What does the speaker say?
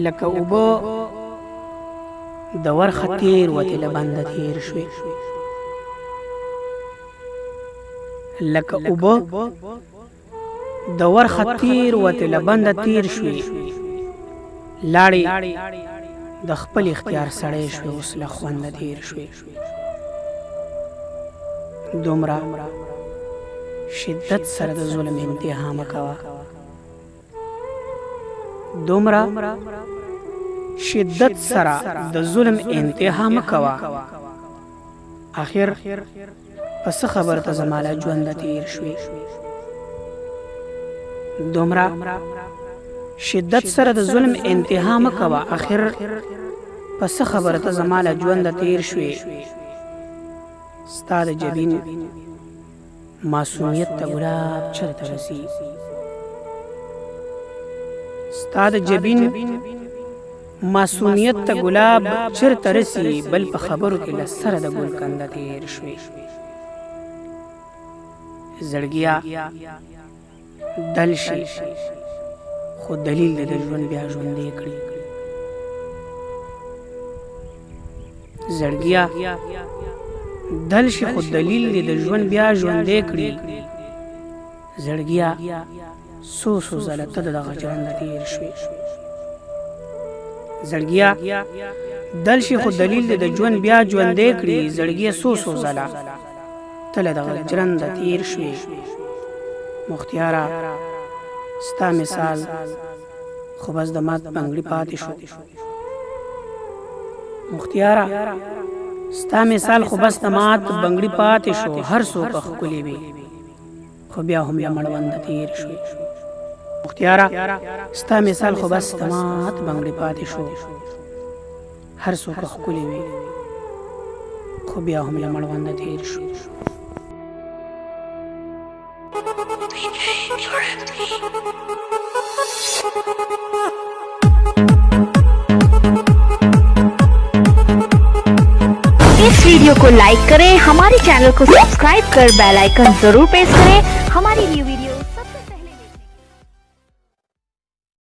لکه اوبه د ورخه تیر وتې له بنده تیر شوې لکه اوبه د ورخه تیر وتې له بنده تیر شوې لاړې د خپل اختیار سړی شوې اوس له خونده تیر شوې دومره شدت سره د ظلم انتها مه کوه دومره شدت سره د ظلم انتها مه کوه اخر پس خبر ته زما له ژونده تیر شوې دومره شدت سره د ظلم انتها مه کوه اخر پس خبر ته زما له ژونده تیر شوې ستا د جبین معصومیت ته ګلاب چرته رسي ستا د جبین معصومیت ته ګلاب چرته رسي بل په خبرو کې له سره د ګل کنده تیر شوې زړګیا دل شي خو دلیل د ژوند بیا ژوندې کړي زړګیا دل شي خو دلیل د ژوند بیا ژوندې کړي زړګیا څو څو ځله ته دغه ژرنده تیر شوې زړګیا دل شي خو دلیل د ژوند بیا ژوندې کړي زړګیا څو څو ځله ته دغه ژرنده تیر شوې مختیاره ستا مثال خو بس د مات بنګړي پاتې شو مختیاره ستا مثال خو بس د مات بنګړي پاتې شو هر څوک ښکلې وي خو بیا هم له مړونده تیر شوې مختیاره ستا مثال خو بس د مات بنګړي پاتې شو هر څوک ښکلې وي خو بیا هم له مړونده تیر شو इस वीडियो को लाइक करें, हमारे चैनल को सब्सक्राइब कर बेल आइकन जरूर प्रेस करें। हमारी न्यू वीडियो